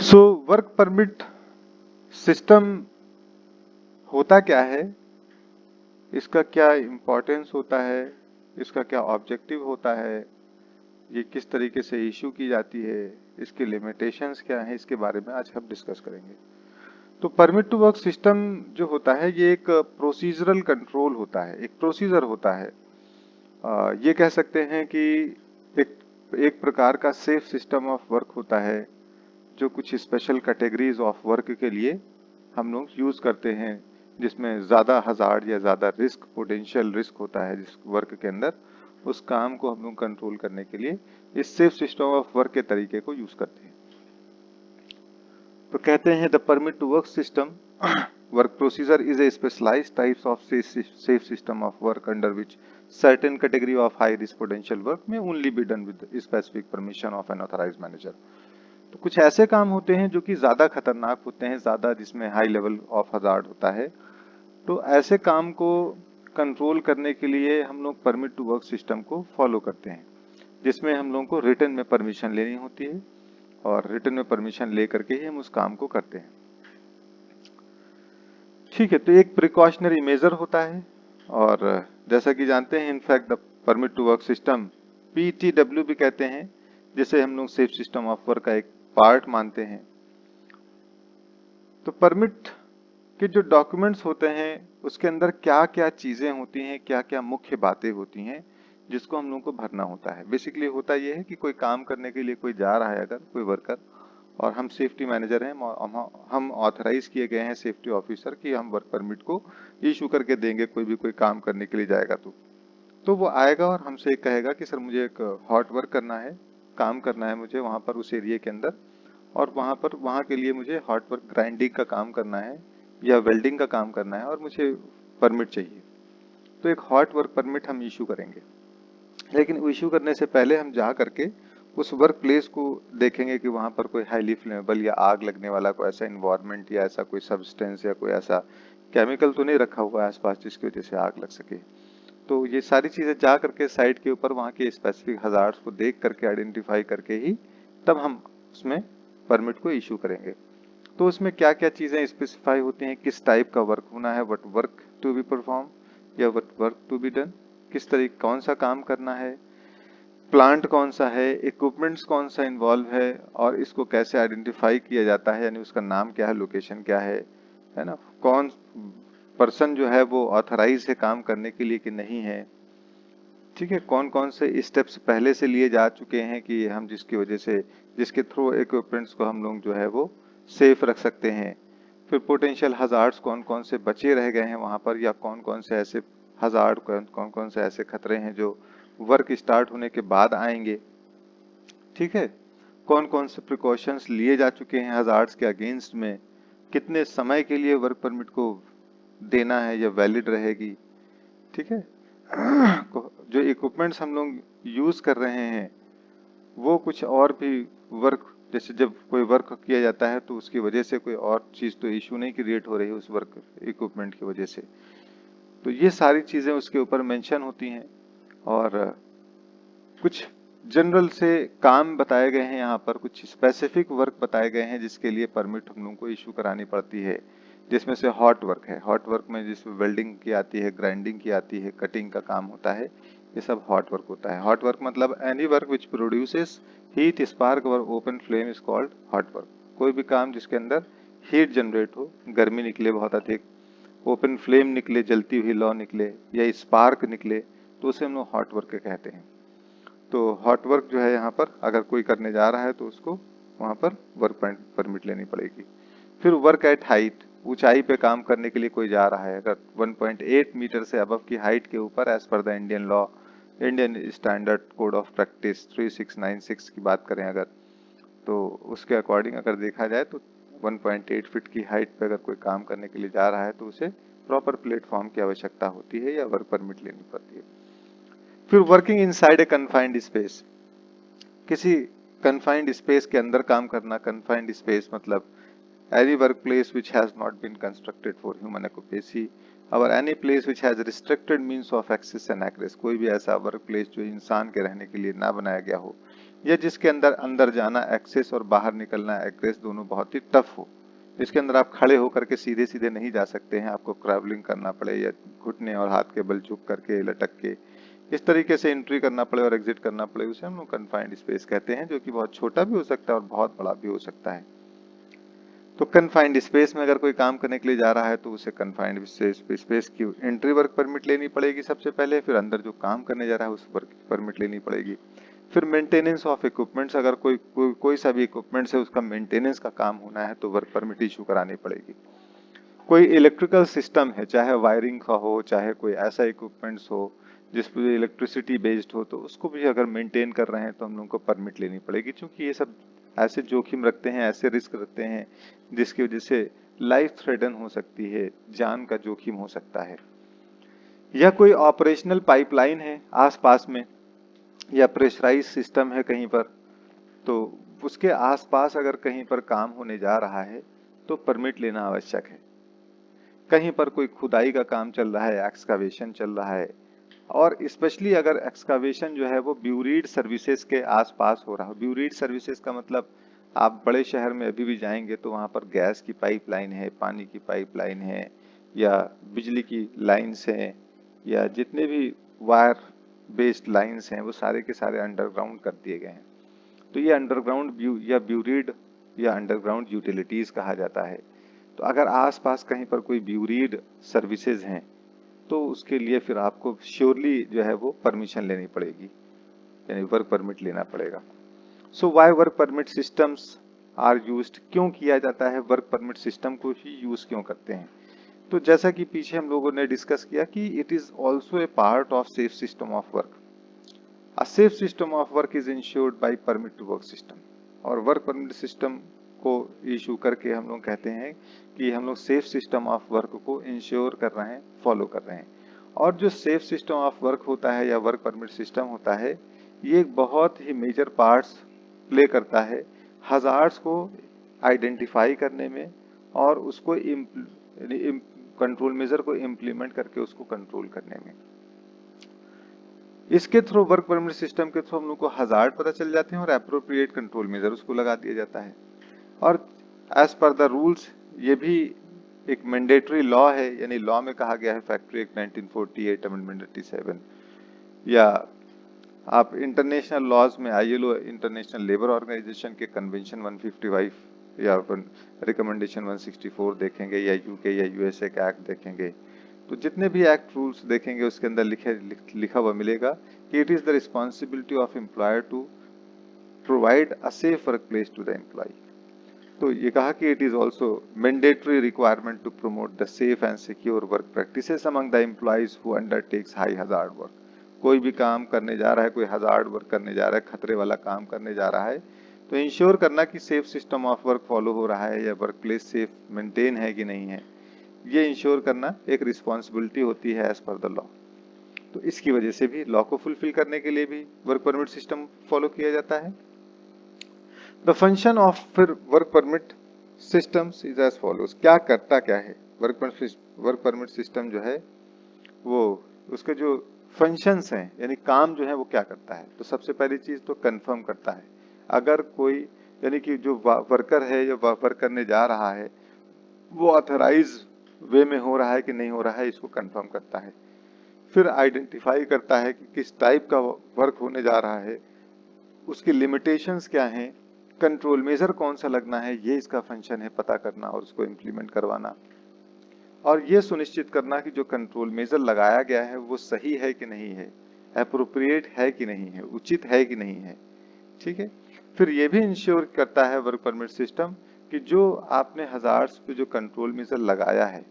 So work permit system होता क्या है, इसका क्या इम्पोर्टेंस होता है, इसका क्या ऑब्जेक्टिव होता है, ये किस तरीके से इशू की जाती है, इसके लिमिटेशंस क्या है, इसके बारे में आज हम डिस्कस करेंगे। तो परमिट टू वर्क सिस्टम जो होता है ये एक प्रोसीजरल कंट्रोल होता है, एक प्रोसीजर होता है। ये कह सकते हैं कि एक एक प्रकार का सेफ सिस्टम ऑफ वर्क होता है जो कुछ स्पेशल कैटेगरीज ऑफ वर्क के लिए हम लोग यूज करते हैं, जिसमें ज्यादा हजार्ड या ज्यादा रिस्क, पोटेंशियल रिस्क होता है जिस वर्क के अंदर, उस काम को हम लोग कंट्रोल करने के लिए इस सेफ सिस्टम ऑफ वर्क के तरीके को यूज करते हैं। तो कहते हैं the permit to work system work procedure is a specialized types of safe system of work under which certain category of high risk potential work may only be done with specific permission of an authorized manager। तो कुछ ऐसे काम होते हैं जो कि ज्यादा खतरनाक होते हैं, ज्यादा जिसमें हाई लेवल ऑफ हजार्ड होता है, तो ऐसे काम को कंट्रोल करने के लिए हम लोग परमिट टू वर्क सिस्टम को फॉलो करते हैं, जिसमें हम लोगों को रिटन में परमिशन लेनी होती है और रिटन में परमिशन लेकर के ही हम उस काम को करते हैं। ठीक है, तो एक प्रिकॉशनरी मेजर होता है और जैसा कि जानते हैं in fact the permit to work system PTW भी कहते हैं, जिसे हम लोग सेफ सिस्टम ऑफ वर्क का एक पार्ट मानते हैं। तो परमिट के जो डॉक्यूमेंट्स होते हैं उसके अंदर क्या क्या चीजें होती हैं, क्या क्या मुख्य बातें होती हैं जिसको हम लोग को भरना होता है। बेसिकली होता यह है कि कोई काम करने के लिए कोई जा रहा है, अगर कोई वर्कर, और हम सेफ्टी मैनेजर हैं, हम ऑथराइज किए गए हैं सेफ्टी ऑफिसर कि हम वर्क परमिट को इशू करके देंगे, कोई भी कोई काम करने के लिए जाएगा तो वो आएगा और हमसे कहेगा कि सर मुझे एक हॉट वर्क करना है, काम करना है मुझे वहां पर उस एरिया के अंदर, और वहां के लिए मुझे हॉट वर्क ग्राइंडिंग का काम करना है या वेल्डिंग का काम करना है और मुझे परमिट चाहिए। तो एक हॉट वर्क परमिट हम इशू करेंगे, लेकिन इशू करने से पहले हम जा करके उस वर्क प्लेस को देखेंगे कि वहां पर कोई हाईली फ्लेमेबल या आग लगने वाला कोई ऐसा इन्वायरमेंट या ऐसा कोई सब्सटेंस या कोई ऐसा केमिकल तो नहीं रखा हुआ है आसपास जिसकी वजह से आग लग सके। तो ये सारी चीजें जा करके साइट के ऊपर वहां के स्पेसिफिक हजार्ड्स को देख करके आइडेंटिफाई करके ही तब हम उसमें परमिट को इशू करेंगे। तो उसमें क्या क्या चीजें स्पेसिफाई होती हैं, किस टाइप का वर्क होना है, what work to be perform या what work to be done, किस तरीके कौन सा काम करना है, प्लांट कौन सा है, इक्विपमेंट्स कौन सा इन्वॉल्व है, और इसको कैसे आइडेंटिफाई किया जाता है, यानी उसका नाम क्या है, लोकेशन क्या है ना, कौन पर्सन जो है वो ऑथराइज है काम करने के लिए कि नहीं है। ठीक है, कौन कौन से स्टेप्स पहले से लिए जा चुके हैं कि हम जिसकी वजह से, जिसके थ्रू इक्विपमेंट्स को हम लोग जो है वो सेफ रख सकते हैं। फिर पोटेंशियल हजार्ड्स कौन कौन से बचे रह गए हैं वहां पर, या कौन कौन से ऐसे हजार्ड, कौन कौन से ऐसे खतरे हैं जो वर्क स्टार्ट होने के बाद आएंगे। ठीक है, कौन कौन से प्रिकॉशंस लिए जा चुके हैं हजार्ड्स के अगेंस्ट में, कितने समय के लिए वर्क परमिट को देना है या वैलिड रहेगी। ठीक है, जो इक्विपमेंट्स हम लोग यूज कर रहे हैं वो कुछ और भी वर्क, जैसे जब कोई वर्क किया जाता है तो उसकी वजह से कोई और चीज तो इशू नहीं क्रिएट हो रही है उस वर्क इक्विपमेंट की वजह से। तो ये सारी चीजें उसके ऊपर मेंशन होती हैं और कुछ जनरल से काम बताए गए हैं यहाँ पर, कुछ स्पेसिफिक वर्क बताए गए हैं जिसके लिए परमिट हम लोगों को इशू करानी पड़ती है, जिसमें से हॉट वर्क है। हॉट वर्क में जिसमें वेल्डिंग की आती है, ग्राइंडिंग की आती है, कटिंग का काम होता है, ये सब हॉट वर्क होता है। हॉट वर्क मतलब any work which produces heat, spark और open flame is called hot work. कोई भी काम जिसके अंदर हीट जनरेट हो, गर्मी निकले बहुत अधिक, ओपन फ्लेम निकले, जलती हुई लौ निकले, या स्पार्क निकले, तो उसे हम लोग हॉट वर्क कहते हैं। तो हॉट वर्क जो है यहाँ पर अगर कोई करने जा रहा है तो उसको वहां पर वर्क परमिट लेनी पड़ेगी। फिर वर्क एट हाइट, ऊंचाई पे काम करने के लिए कोई जा रहा है, अगर 1.8 मीटर से अबव की हाइट के ऊपर, as per the Indian law, Indian standard code of practice 3696 की बात करें अगर, तो उसके अकॉर्डिंग अगर देखा जाए तो 1.8 फीट की हाइट पे अगर कोई काम करने के लिए जा रहा है तो उसे प्रॉपर प्लेटफॉर्म की आवश्यकता होती है या वर्क परमिट लेनी पड़ती है। फिर working inside a confined space, किसी कन्फाइंड स्पेस के अंदर काम करना। कन्फाइंड स्पेस मतलब any workplace which has not been constructed for human occupancy or any place which has restricted means of access and access, कोई भी ऐसा वर्क प्लेस जो इंसान के रहने के लिए ना बनाया गया हो, या जिसके अंदर अंदर जाना एक्सेस और बाहर निकलना एग्रेस दोनों बहुत ही टफ हो, जिसके अंदर आप खड़े होकर के सीधे सीधे नहीं जा सकते हैं, आपको ट्रैवलिंग करना पड़े या घुटने और हाथ के बल झुक करके लटक के इस तरीके से एंट्री करना पड़े और एग्जिट करना पड़े, उसे हम लोग कन्फाइंड स्पेस कहते हैं, जो कि बहुत छोटा भी हो सकता है और बहुत बड़ा भी हो सकता है। तो कन्फाइंड स्पेस में अगर कोई काम करने के लिए जा रहा है तो उसे कन्फाइंड स्पेस की एंट्री वर्क परमिट लेनी पड़ेगी सबसे पहले, फिर अंदर जो काम करने जा रहा है उस वर्क परमिट लेनी पड़ेगी। फिर मेंटेनेंस ऑफ इक्विपमेंट्स, अगर कोई सा भी इक्विपमेंट्स है उसका मेंटेनेंस का काम होना है तो वर्क परमिट इशू करानी पड़ेगी। कोई इलेक्ट्रिकल सिस्टम है, चाहे वायरिंग का हो, चाहे कोई ऐसा इक्विपमेंट्स हो जिस पे इलेक्ट्रिसिटी बेस्ड हो, तो उसको भी अगर मेंटेन कर रहे हैं तो हम लोगों को परमिट लेनी पड़ेगी, क्योंकि ये सब ऐसे जोखिम रखते हैं, ऐसे रिस्क रखते हैं जिसकी वजह से लाइफ थ्रेटन हो सकती है, जान का जोखिम हो सकता है। या कोई ऑपरेशनल पाइपलाइन है आसपास में या प्रेशराइज सिस्टम है कहीं पर, तो उसके आसपास अगर कहीं पर काम होने जा रहा है तो परमिट लेना आवश्यक है। कहीं पर कोई खुदाई का काम चल रहा है, एक्सकावेशन चल रहा है, और स्पेशली अगर एक्सकावेशन जो है वो ब्यूरीड सर्विसेज के आसपास हो रहा हो। ब्यूरीड सर्विसेज का मतलब आप बड़े शहर में अभी भी जाएंगे तो वहां पर गैस की पाइपलाइन है, पानी की पाइपलाइन है, या बिजली की लाइन्स हैं, या जितने भी वायर बेस्ड लाइन्स हैं वो सारे के सारे अंडरग्राउंड कर दिए गए हैं। तो ये अंडरग्राउंड या ब्यूरीड या अंडरग्राउंड यूटिलिटीज कहा जाता है। तो अगर आसपास कहीं पर कोई ब्यूरीड सर्विसेज हैं तो उसके लिए फिर आपको श्योरली जो है वो परमिशन लेनी पड़ेगी, यानी वर्क परमिट लेना पड़ेगा। So why work permit systems are used, क्यों किया जाता है, वर्क परमिट सिस्टम को ही यूज क्यों करते हैं? तो जैसा कि पीछे हम लोगों ने डिस्कस किया कि it is also a part of safe system of work. A safe system of work is ensured by permit to work system, और वर्क परमिट सिस्टम को इशू करके हम लोग कहते हैं कि हम लोग सेफ सिस्टम ऑफ वर्क को इंश्योर कर रहे हैं, फॉलो कर रहे हैं। और जो सेफ सिस्टम ऑफ वर्क होता है या वर्क परमिट सिस्टम होता है, ये एक बहुत ही मेजर पार्ट्स प्ले करता है हजार्ड्स को आइडेंटिफाई करने में और उसको कंट्रोल मेजर को इम्प्लीमेंट करके उसको कंट्रोल करने में। इसके थ्रू वर्क परमिट सिस्टम के थ्रू हम लोग को हजार्ड पता चल जाते हैं और एप्रोप्रिएट कंट्रोल मेजर उसको लगा दिया जाता है। और एज पर द रूल्स, ये भी एक मैंडेटरी लॉ है, यानी लॉ में कहा गया है फैक्ट्री एक्ट 1948 अमेंडमेंट 87, या आप इंटरनेशनल लॉज में आईएलओ इंटरनेशनल लेबर ऑर्गेनाइजेशन के कन्वेंशन 155 या रिकमेंडेशन 164 देखेंगे, या यूके या यूएसए का एक्ट देखेंगे, तो जितने भी एक्ट रूल्स देखेंगे उसके अंदर लिखा हुआ मिलेगा कि it is the responsibility of employer to provide a safe work place to the employee. तो ये कहा कि it is also mandatory requirement to promote the safe and secure work practices among the employees who undertakes high hazard work. कोई भी काम करने जा रहा है, कोई हजार्ड वर्क करने जा रहा है, खतरे वाला काम करने जा रहा है, तो इंश्योर करना कि safe system of work follow हो रहा है या वर्क प्लेस सेफ मेंटेन है कि नहीं है, ये इंश्योर करना एक रिस्पॉन्सिबिलिटी होती है एज पर द लॉ। तो इसकी वजह से भी लॉ को फुलफिल करने के लिए भी वर्क परमिट सिस्टम फॉलो किया जाता है। द फंक्शन ऑफ फिर work permit systems is as follows. क्या करता क्या है वर्क परमिट सिस्टम जो है वो, उसके जो फंक्शंस हैं यानी काम जो है वो क्या करता है? तो सबसे पहली चीज तो कंफर्म करता है अगर कोई, यानी कि जो वर्कर है या वर्क करने जा रहा है वो ऑथराइज वे में हो रहा है कि नहीं हो रहा है, इसको कंफर्म करता है। फिर आइडेंटिफाई करता है कि किस टाइप का वर्क होने जा रहा है, उसकी लिमिटेशंस क्या हैं, कंट्रोल मेजर कौन सा लगना है, ये इसका फंक्शन है पता करना और उसको इम्प्लीमेंट करवाना, और ये सुनिश्चित करना कि जो कंट्रोल मेजर लगाया गया है वो सही है कि नहीं है, एप्रोप्रिएट है कि नहीं है, उचित है कि नहीं है। ठीक है। फिर ये भी इंश्योर करता है वर्क परमिट सिस्टम कि जो आपने हजार्ड्स पे जो कंट्रोल मेजर लगाया है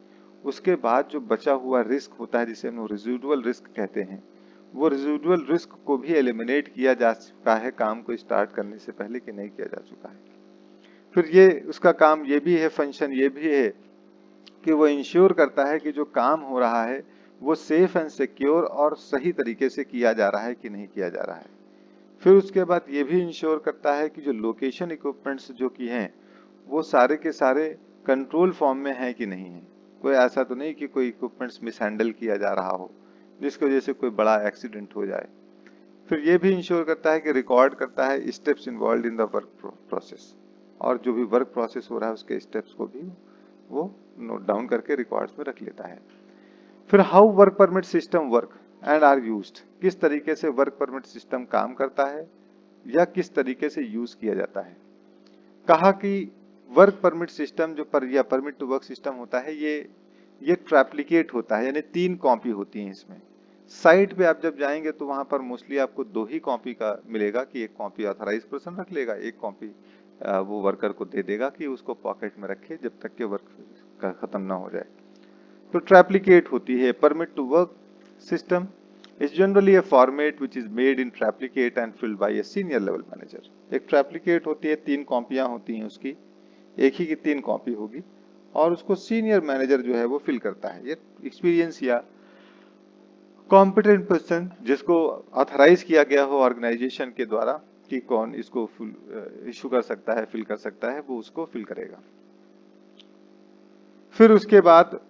उसके बाद जो बचा हुआ रिस्क होता है जिसे हम रेजिडुअल रिस्क कहते हैं, वो रेजिडुअल रिस्क को भी एलिमिनेट किया जा चुका है काम को स्टार्ट करने से पहले कि नहीं किया जा चुका है। फिर ये उसका काम ये भी है, फंक्शन ये भी है कि वो इंश्योर करता है कि जो काम हो रहा है वो सेफ एंड सिक्योर और सही तरीके से किया जा रहा है कि नहीं किया जा रहा है। फिर उसके बाद ये भी इंश्योर करता है कि जो लोकेशन इक्विपमेंट्स जो की हैं वो सारे के सारे कंट्रोल फॉर्म में है कि नहीं है। कोई ऐसा तो नहीं कि कोई इक्विपमेंट्स मिसहैंडल किया जा रहा हो जिसकी वजह से कोई बड़ा एक्सीडेंट हो जाए। फिर ये भी इंश्योर करता है कि रिकॉर्ड करता है steps involve in the work process, और जो भी वर्क प्रोसेस हो रहा है उसके स्टेप्स को भी वो नोट डाउन करके रिकॉर्ड्स में रख लेता है। फिर how work permit system work and are used, किस तरीके से वर्क परमिट सिस्टम काम करता है या किस तरीके से यूज किया जाता है। कहा कि वर्क परमिट सिस्टम जो या परमिट टू वर्क सिस्टम होता है ये ट्रैप्लिकेट होता है, यानी 3 कॉपी होती हैं इसमें। साइट पे आप जब जाएंगे तो वहां पर मोस्टली आपको 2 ही कॉपी का मिलेगा कि एक कॉपी ऑथराइज पर्सन रख लेगा, एक कॉपी वो वर्कर को दे देगा कि उसको पॉकेट में रखे जब तक के वर्क का खत्म ना हो जाए। तो ट्रैप्लिकेट होती है। Permit to work system is generally a format which is made in triplicate and filled by a senior level manager। एक ट्रैप्लिकेट होती है, 3 कॉपियां होती हैं उसकी, एक ही की 3 कॉपी होगी और उसको सीनियर मैनेजर जो है वो फिल करता है। ये एक्सपीरियंस या कॉम्पिटेंट पर्सन जिसको ऑथराइज किया गया हो ऑर्गेनाइजेशन के द्वारा कि कौन इसको इशू कर सकता है, फिल कर सकता है, वो उसको फिल करेगा। फिर उसके बाद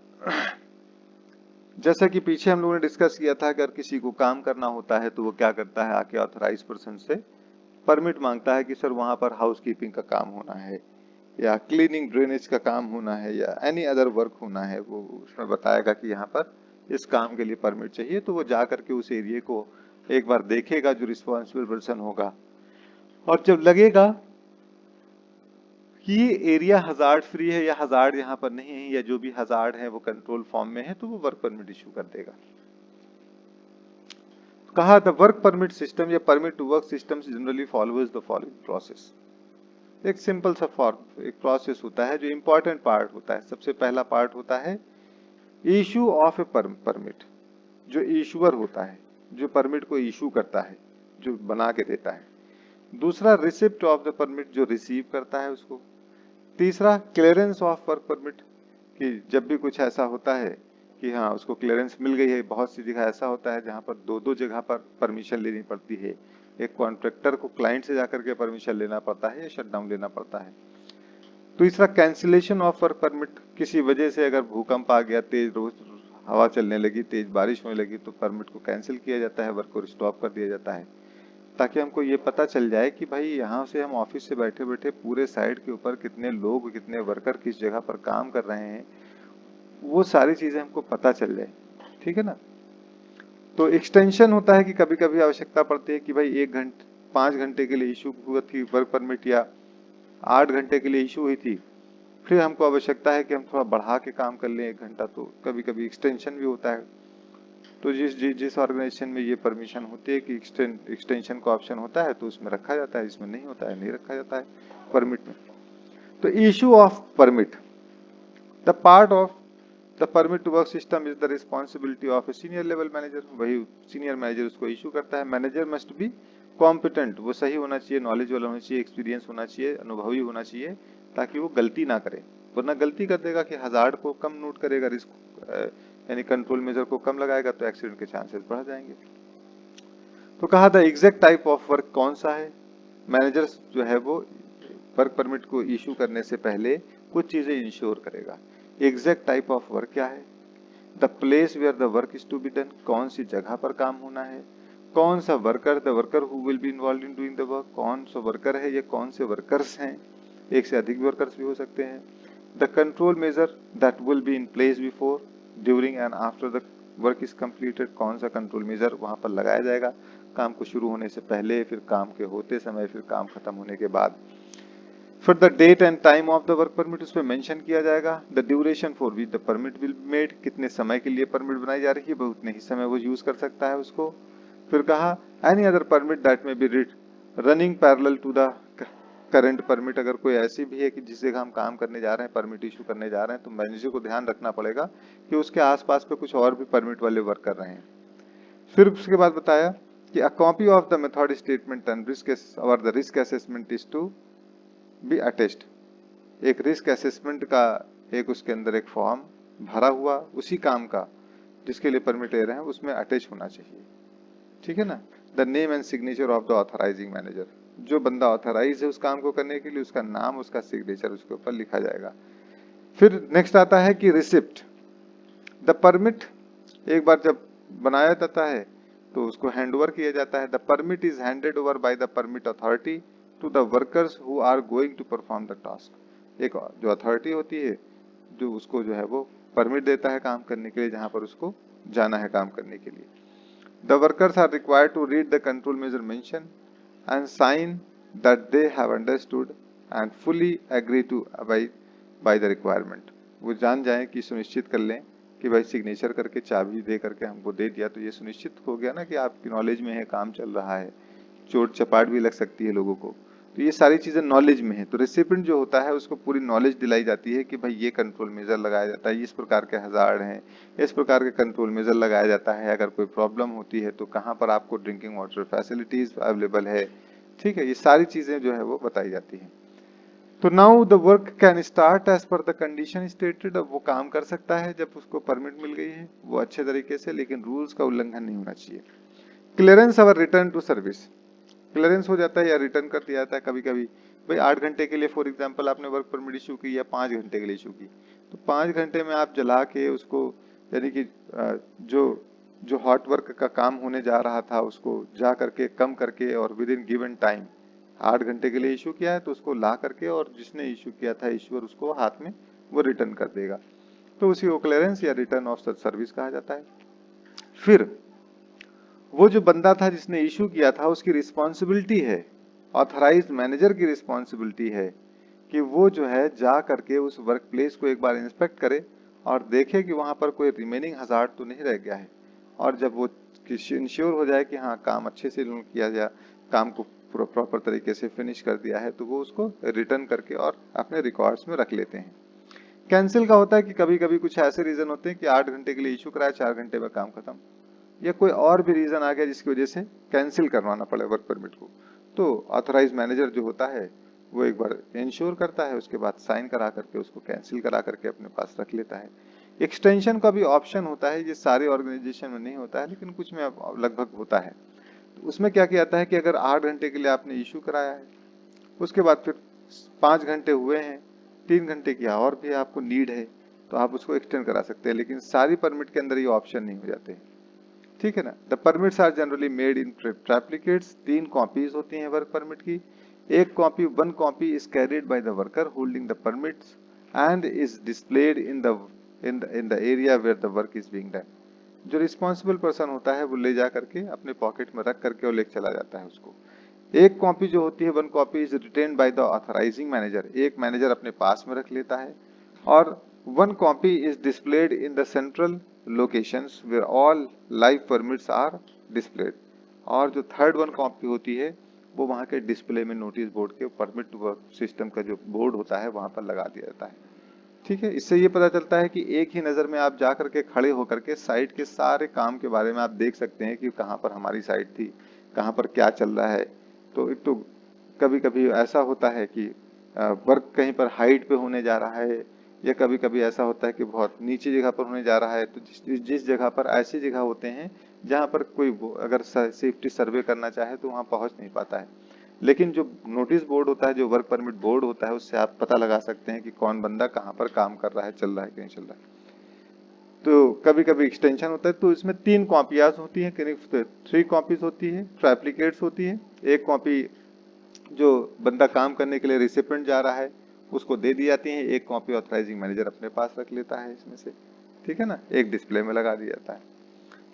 जैसा कि पीछे हम लोगों ने डिस्कस किया था, अगर किसी को काम करना होता है तो वो क्या करता है, आके ऑथराइज पर्सन से परमिट मांगता है कि सर वहां पर हाउसकीपिंग का काम होना है या क्लीनिंग ड्रेनेज का काम होना है या एनी अदर वर्क होना है। वो उसमें बताएगा कि यहाँ पर इस काम के लिए परमिट चाहिए, तो वो जा करके उस एरिया को एक बार देखेगा जो रिस्पॉन्सिबल पर्सन होगा, और जब लगेगा कि ये एरिया हजार्ड फ्री है या हजार्ड यहाँ पर नहीं है या जो भी हजार्ड है वो कंट्रोल फॉर्म में है, तो वो वर्क परमिट इशू कर देगा। कहा द वर्क परमिट सिस्टम या permit to work system generally follows the following process. एक सिंपल सा एक प्रोसेस होता है जो इंपॉर्टेंट पार्ट होता है। सबसे पहला पार्ट होता है इशू ऑफ ए परमिट, जो इशूअर होता है, जो परमिट को इशू करता है, जो बना के देता है। दूसरा रिसिप्ट ऑफ द परमिट, जो रिसीव करता है उसको। तीसरा क्लियरेंस ऑफ वर्क परमिट, कि जब भी कुछ ऐसा होता है कि हाँ उसको क्लियरेंस मिल गई है। बहुत सी जगह ऐसा होता है जहाँ पर 2-2 जगह पर परमिशन लेनी पड़ती है। एक कॉन्ट्रैक्टर को क्लाइंट से जाकर के परमिशन लेना पड़ता है या शटडाउन लेना पड़ता है। तीसरा कैंसिलेशन ऑफ वर्क परमिट, किसी वजह से अगर भूकंप आ गया, तेज रोज हवा चलने लगी, तेज बारिश होने लगी, तो परमिट को कैंसिल किया जाता है, वर्क को स्टॉप कर दिया जाता है, ताकि हमको ये पता चल जाए कि भाई यहाँ से हम ऑफिस से बैठे बैठे पूरे साइट के ऊपर कितने लोग, कितने वर्कर किस जगह पर काम कर रहे हैं, वो सारी चीजें हमको पता चल जाए। ठीक है ना। तो एक्सटेंशन होता है कि कभी कभी आवश्यकता पड़ती है कि भाई 5 घंटे के लिए इशू हुआ थी वर्क परमिट या 8 घंटे के लिए इशू हुई थी, फिर हमको आवश्यकता है कि हम थोड़ा बढ़ा के काम कर लें 1 घंटा, तो कभी कभी एक्सटेंशन भी होता है। तो जिस ऑर्गेनाइजेशन में ये परमिशन होती है कि एक्सटेंशन का ऑप्शन होता है तो उसमें रखा जाता है, इसमें नहीं होता है नहीं रखा जाता है परमिट में। तो issue of permit, the part of the permit to work system is the responsibility of a senior level manager. वही सीनियर मैनेजर उसको इशू करता है। मैनेजर मस्ट बी कॉम्पिटेंट, वो सही होना चाहिए, नॉलेज वाला होना चाहिए, एक्सपीरियंस होना चाहिए, अनुभवी होना चाहिए, ताकि वो गलती ना करे। वरना गलती कर देगा कि हजार्ड को कम नोट करेगा, रिस्क यानी कंट्रोल मेजर को कम लगाएगा, तो एक्सीडेंट के चांसेस बढ़ जाएंगे। तो कहा the exact type of work कौन सा है। मैनेजर जो है वो वर्क परमिट को इशू करने से पहले कुछ चीजें इंश्योर करेगा। एग्जैक्ट टाइप ऑफ वर्क क्या है, the place where the work is to be done, कौन सी जगह पर काम होना है, कौन सा worker, the worker who will be involve in doing the work, कौन सा वर्कर है, ये कौन से वर्कर्स हैं, एक से अधिक वर्कर्स भी हो सकते हैं। The control major that will be in place before, during and after the work is completed, कौन सा कंट्रोल मेजर वहां पर लगाया जाएगा काम को शुरू होने से पहले, फिर काम के होते समय, फिर काम खत्म होने के बाद। फिर the date and time of the work permit उसमें मेंशन किया जाएगा। The duration for which the permit will be made, कितने समय के लिए परमिट बनाई जा रही है, वह उतने ही समय वो यूज कर सकता है उसको। फिर कहा any other permit that may be running parallel to the current permit, अगर कोई ऐसी भी है कि जिस जगह हम काम करने जा रहे हैं, परमिट इशू करने जा रहे हैं, तो मैनेजर को ध्यान रखना पड़ेगा कि उसके आसपास पे कुछ और भी परमिट वाले वर्क कर रहे हैं। फिर उसके बाद बताया कि a copy of the method statement and risk और the risk assessment is to be attest. एक रिस्क असेसमेंट का एक उसके अंदर एक फॉर्म भरा हुआ उसी काम का जिसके लिए परमिट ले रहे हैं उसमें अटैच होना चाहिए। ठीक है ना। The name and signature of the authorising manager, जो बंदा ऑथराइज है उस काम को करने के लिए उसका नाम, उसका सिग्नेचर उसके ऊपर लिखा जाएगा। फिर नेक्स्ट आता है कि रिसिप्ट, द परमिट एक बार जब बनाया जाता है तो उसको हैंड ओवर किया जाता है। The permit is handed over by the permit authority to the workers who are going to perform the task. एक जो अथॉरिटी होती है जो उसको जो है वो परमिट देता है काम करने के लिए, जहां पर उसको जाना है काम करने के लिए। The workers are required to read the control measure mention and sign that they have understood and fully agree to abide by the requirement. वो जान जाएं कि सुनिश्चित कर लें कि भाई सिग्नेचर करके चाबी दे करके हमको दे दिया तो ये सुनिश्चित हो गया ना कि आपकी नॉलेज में है, काम चल रहा है। चोट चपाट भी लग सकती है लोगों को, तो ये सारी चीजें नॉलेज में है। तो रेसिपिएंट जो होता है उसको पूरी नॉलेज दिलाई जाती है कि भाई ये कंट्रोल मेजर लगाया जाता है, इस प्रकार के हजार्ड हैं, इस प्रकार के कंट्रोल मेजर लगाया जाता है। अगर कोई प्रॉब्लम होती है तो कहाँ पर आपको ड्रिंकिंग वाटर फैसिलिटीज अवेलेबल है, ठीक है, ये सारी चीजें जो है वो बताई जाती है। तो now the work can start as per the condition stated. अब वो काम कर सकता है जब उसको परमिट मिल गई है वो अच्छे तरीके से, लेकिन रूल्स का उल्लंघन नहीं होना चाहिए। क्लियरेंस और रिटर्न टू सर्विस। क्लियरेंस हो जाता है या रिटर्न कर दिया जाता है कभी कभी। भाई 8 घंटे के लिए फॉर एग्जांपल आपने वर्क परमिट इशू की या 5 घंटे के लिए इशू की, तो 5 घंटे में आप जला के उसको, यानी कि जो जो हॉट वर्क का काम होने जा रहा था उसको जा करके कम करके और विद इन गिवन टाइम 8 घंटे के लिए इशू किया है तो उसको ला करके और जिसने इशू किया था इशूअर उसको हाथ में वो रिटर्न कर देगा, तो उसी को क्लियरेंस या रिटर्न ऑफ सर्विस कहा जाता है। फिर वो जो बंदा था जिसने इशू किया था उसकी रिस्पॉन्सिबिलिटी है, ऑथराइज्ड मैनेजर की रिस्पॉन्सिबिलिटी है कि वो जो है जा करके उस वर्क प्लेस को एक बार इंस्पेक्ट करे और देखे कि वहां पर कोई रिमेनिंग हजार्ड तो नहीं रह गया है। और जब वो इंश्योर हो जाए कि हाँ काम अच्छे से किया गया, काम को प्रॉपर तरीके से फिनिश कर दिया है, तो वो उसको रिटर्न करके और अपने रिकॉर्ड्स में रख लेते हैं। कैंसिल का होता है कि कभी कभी कुछ ऐसे रीजन होते हैं कि 8 घंटे के लिए इशू कराया, 4 घंटे में काम खत्म, या कोई और भी रीजन आ गया जिसकी वजह से कैंसिल करवाना पड़े वर्क परमिट को, तो ऑथराइज मैनेजर जो होता है वो एक बार इंश्योर करता है, उसके बाद साइन करा करके उसको कैंसिल करा करके अपने पास रख लेता है। एक्सटेंशन का भी ऑप्शन होता है, ये सारे ऑर्गेनाइजेशन में नहीं होता है लेकिन कुछ में लगभग होता है। तो उसमें क्या किया जाता है कि अगर 8 घंटे के लिए आपने इशू कराया है, उसके बाद फिर 5 घंटे हुए हैं, 3 घंटे की और भी आपको नीड है तो आप उसको एक्सटेंड करा सकते हैं, लेकिन सारी परमिट के अंदर ये ऑप्शन नहीं हो जाते, ठीक है ना। The permits are generally made in triplicates. 3 copies होती हैं वर्क परमिट की। एक copy, one copy is carried by the worker holding the permits and is displayed in the area where the work is being done. जो responsible person होता है वो ले जा करके अपने पॉकेट में रख करके और लेके चला जाता है उसको। एक कॉपी जो होती है, one copy is retained by the authorising manager. एक मैनेजर अपने पास में रख लेता है। और one copy is displayed in the central locations where all live permits are displayed. और जो थर्ड वन कॉपी होती है वो वहां के डिस्प्ले में नोटिस बोर्ड के परमिट वर्क सिस्टम का जो बोर्ड होता है वहां पर लगा दिया जाता है, ठीक है। इससे ये पता चलता है कि एक ही नजर में आप जा करके खड़े होकर के साइट के सारे काम के बारे में आप देख सकते हैं कि कहाँ पर हमारी साइट थी, कहाँ पर क्या चल रहा है। तो एक तो कभी कभी ऐसा होता है कि वर्क कहीं पर हाइट पे होने जा रहा है, या कभी कभी ऐसा होता है कि बहुत नीचे जगह पर होने जा रहा है, तो जिस जगह पर ऐसी जगह होते हैं जहाँ पर कोई अगर सेफ्टी सर्वे करना चाहे तो वहाँ पहुँच नहीं पाता है। लेकिन जो नोटिस बोर्ड होता है, जो वर्क परमिट बोर्ड होता है, उससे आप पता लगा सकते हैं कि कौन बंदा कहाँ पर काम कर रहा है, चल रहा है कि नहीं चल रहा है। तो कभी कभी एक्सटेंशन होता है, तो इसमें 3 कॉपियाज होती हैं, 3 कॉपीज होती है, ट्रिप्लिकेट्स होती है। एक कॉपी जो बंदा काम करने के लिए रिसिपेंट जा रहा है उसको दे दी जाती है, एक कॉपी ऑथराइजिंग मैनेजर अपने पास रख लेता है इसमें से, ठीक है ना, एक डिस्प्ले में लगा दिया जाता है।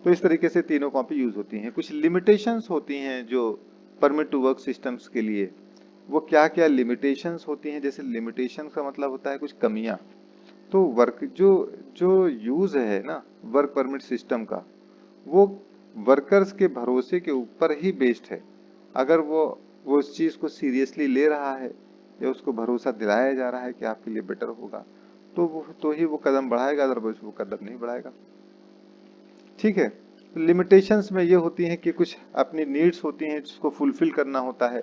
तो इस तरीके से तीनों कॉपी यूज होती हैं। कुछ लिमिटेशंस होती हैं जो परमिट टू वर्क सिस्टम्स के लिए। वो क्या क्या लिमिटेशंस होती हैं, जैसे लिमिटेशन का मतलब होता है कुछ कमियां। तो वर्क जो जो यूज है ना वर्क परमिट सिस्टम का, वो वर्कर्स के भरोसे के ऊपर ही बेस्ड है। अगर वो उस चीज को सीरियसली ले रहा है या उसको भरोसा दिलाया जा रहा है कि आपके लिए बेटर होगा, तो ही वो कदम बढ़ाएगा, अदरवाइज वो कदम नहीं बढ़ाएगा, ठीक है। लिमिटेशंस में ये होती हैं कि कुछ अपनी नीड्स होती हैं जिसको फुलफिल करना होता है।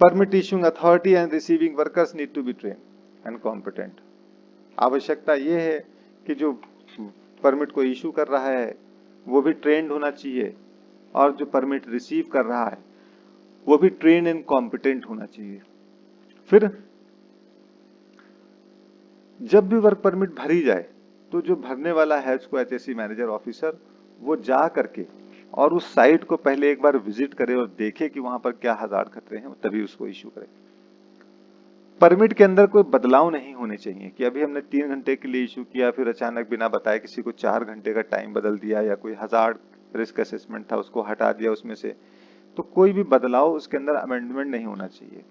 Permit issuing authority and receiving workers need to be train and competent. आवश्यकता ये है कि जो परमिट को इशू कर रहा है वो भी ट्रेंड होना चाहिए, और जो परमिट रिसीव कर रहा है वो भी ट्रेन एंड कॉम्पिटेंट होना चाहिए। फिर जब भी वर्क परमिट भरी जाए तो जो भरने वाला है उसको एचएससी मैनेजर ऑफिसर वो जा करके और उस साइट को पहले एक बार विजिट करे और देखे कि वहां पर क्या हजार्ड खतरे हैं, तभी उसको इश्यू करे। परमिट के अंदर कोई बदलाव नहीं होने चाहिए कि अभी हमने 3 घंटे के लिए इशू किया, फिर अचानक बिना बताए किसी को 4 घंटे का टाइम बदल दिया, या कोई हजार्ड रिस्क असेसमेंट था उसको हटा दिया उसमें से। तो कोई भी बदलाव उसके अंदर अमेंडमेंट नहीं होना चाहिए।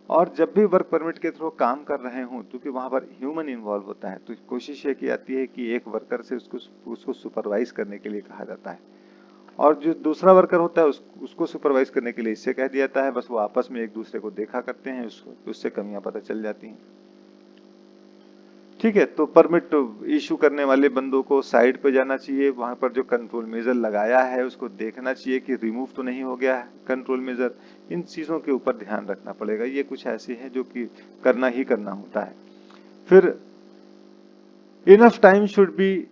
और जब भी वर्क परमिट के थ्रू काम कर रहे हों, क्योंकि वहां पर ह्यूमन इन्वॉल्व होता है, तो कोशिश ये की जाती है कि एक वर्कर से उसको सुपरवाइज करने के लिए कहा जाता है, और जो दूसरा वर्कर होता है उसको सुपरवाइज करने के लिए इससे कह दिया जाता है। बस वो आपस में एक दूसरे को देखा करते हैं, उससे कमियां पता चल जाती हैं। ठीक है, तो परमिट इशू करने वाले बंदों को साइड पे जाना चाहिए, वहां पर जो कंट्रोल मेजर लगाया है उसको देखना चाहिए कि रिमूव तो नहीं हो गया है कंट्रोल मेजर। इन चीजों के ऊपर ध्यान रखना पड़ेगा। ये कुछ ऐसे हैं जो कि करना ही करना होता है। फिर enough time should be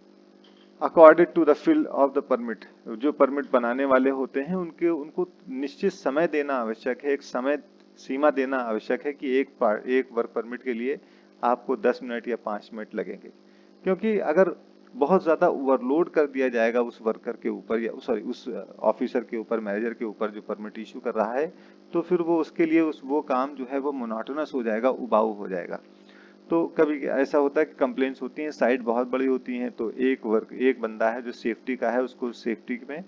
according to the field of the permit. जो परमिट बनाने वाले होते हैं उनको निश्चित समय देना आवश्यक है, एक समय सीमा देना आवश्यक है कि एक वर्क परमिट के लिए आपको 10 मिनट या 5 मिनट लगेंगे। क्योंकि अगर बहुत ज्यादा ओवरलोड कर दिया जाएगा उस वर्कर के ऊपर, या सॉरी उस ऑफिसर के ऊपर, मैनेजर के ऊपर जो परमिट इशू कर रहा है, तो फिर वो उसके लिए वो काम जो है वो मोनोटोनस हो जाएगा, उबाऊ हो जाएगा। तो कभी ऐसा होता है कि कंप्लेंट्स होती हैं, साइट बहुत बड़ी होती हैं, तो एक बंदा है जो सेफ्टी का है, उसको सेफ्टी में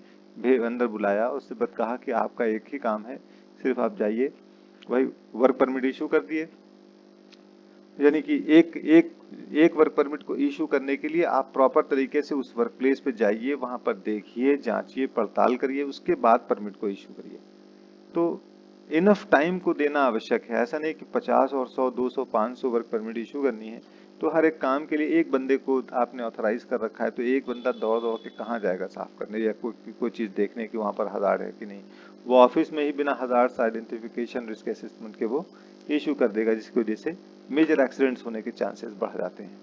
अंदर बुलाया, उससे बत कहा कि आपका एक ही काम है, सिर्फ आप जाइए, वही वर्क परमिट इशू कर दिए। यानी कि एक वर्क परमिट को इशू करने के लिए आप प्रॉपर तरीके से उस वर्क प्लेस पे जाइए, वहां पर देखिए, जांचिए, पड़ताल करिए, उसके बाद परमिट को इशू करिए। तो इनफ टाइम को देना आवश्यक है। ऐसा नहीं कि 50 और 100, 200, 500 वर्क परमिट इशू करनी है, तो हर एक काम के लिए एक बंदे को आपने ऑथराइज कर रखा है, तो एक बंदा दौड़ दौड़ के कहाँ जाएगा साफ करने, या कोई चीज देखने कि वहां पर हजार्ड है कि नहीं। वो ऑफिस में ही बिना हजार्ड आइडेंटिफिकेशन रिस्क असेसमेंट के वो इशू कर देगा, जिसकी वजह से मेजर एक्सीडेंट्स होने के चांसेस बढ़ जाते हैं।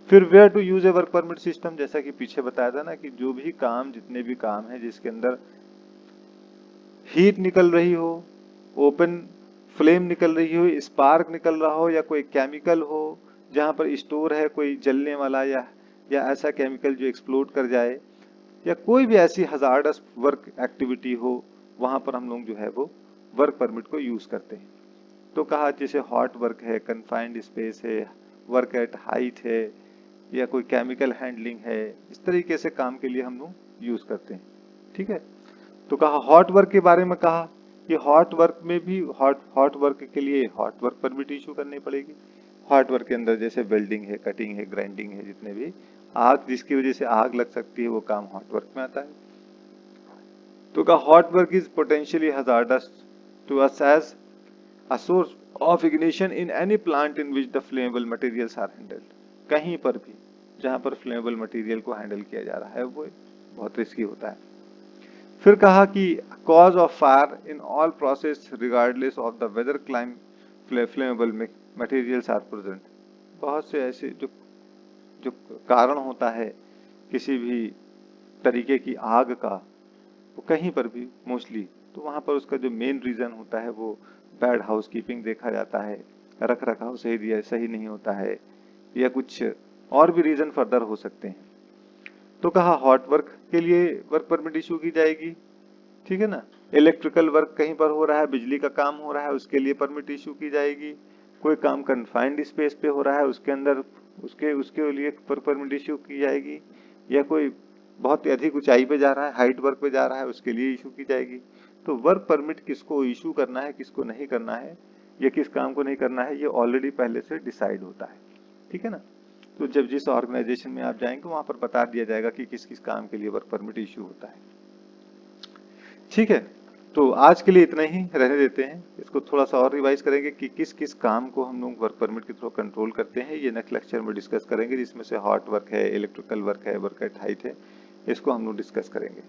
फिर where to use a work permit system, जैसा कि पीछे बताया था ना कि जो भी काम, जितने भी काम है जिसके अंदर हीट निकल रही हो, ओपन फ्लेम निकल रही हो, स्पार्क निकल रहा हो, या कोई केमिकल हो जहां पर स्टोर है कोई जलने वाला, या ऐसा केमिकल जो एक्सप्लोड कर जाए, या कोई भी ऐसी हजार्डस वर्क एक्टिविटी हो, वहां पर हम लोग जो है वो वर्क परमिट को यूज करते हैं। तो कहा जैसे हॉट वर्क है, कन्फाइंड स्पेस है, वर्क एट हाइट है, या कोई केमिकल हैंडलिंग है, इस तरीके से काम के लिए हम लोग यूज करते हैं। ठीक है, तो कहा हॉट वर्क के बारे में, कहा कि हॉट वर्क में भी हॉट वर्क के लिए हॉट वर्क परमिट इशू करनी पड़ेगी। हॉट वर्क के अंदर जैसे वेल्डिंग है, कटिंग है, ग्राइंडिंग है, जितने भी आग जिसकी वजह से आग लग सकती है, वो काम हॉट वर्क में आता है। तो कहा hot work is potentially hazardous to us as a source of ignition in any plant in which the flammable materials are handled। कहीं पर भी जहां पर फ्लेमेबल मटेरियल को हैंडल किया जा रहा है वो बहुत रिस्की होता है। फिर कहा कि cause of fire in all process regardless of the weather clime flammable materials are present. बहुत से ऐसे जो जो कारण होता है किसी भी तरीके की आग का, वो कहीं पर भी मोस्टली, तो वहां पर उसका जो मेन रीजन होता है वो बैड हाउसकीपिंग देखा जाता है, रख रखाव सही नहीं होता है, या कुछ और भी रीजन फर्दर हो सकते हैं। तो कहा हॉट वर्क के लिए वर्क परमिट इशू की जाएगी। ठीक है ना, इलेक्ट्रिकल वर्क कहीं पर हो रहा है, बिजली का काम हो रहा है, उसके लिए परमिट इशू की जाएगी। कोई काम कन्फाइंड स्पेस पे हो रहा है, उसके अंदर उसके लिए परमिट इशू की जाएगी। या कोई बहुत ही अधिक ऊंचाई पे जा रहा है, हाइट वर्क पे जा रहा है, उसके लिए इशू की जाएगी। तो वर्क परमिट किसको इशू करना है, किसको नहीं करना है, या किस काम को नहीं करना है, ये ऑलरेडी पहले से डिसाइड होता है। ठीक है ना, तो जब जिस ऑर्गेनाइजेशन में आप जाएंगे वहां पर बता दिया जाएगा कि किस किस काम के लिए वर्क परमिट इशू होता है। ठीक है, तो आज के लिए इतना ही रहने देते हैं। इसको थोड़ा सा और रिवाइज करेंगे कि किस किस काम को हम लोग वर्क परमिट के थ्रू कंट्रोल करते हैं। ये नेक्स्ट लेक्चर में डिस्कस करेंगे, जिसमें से हॉट वर्क है, इलेक्ट्रिकल वर्क है, वर्क एट हाइट है, इसको हम लोग डिस्कस करेंगे।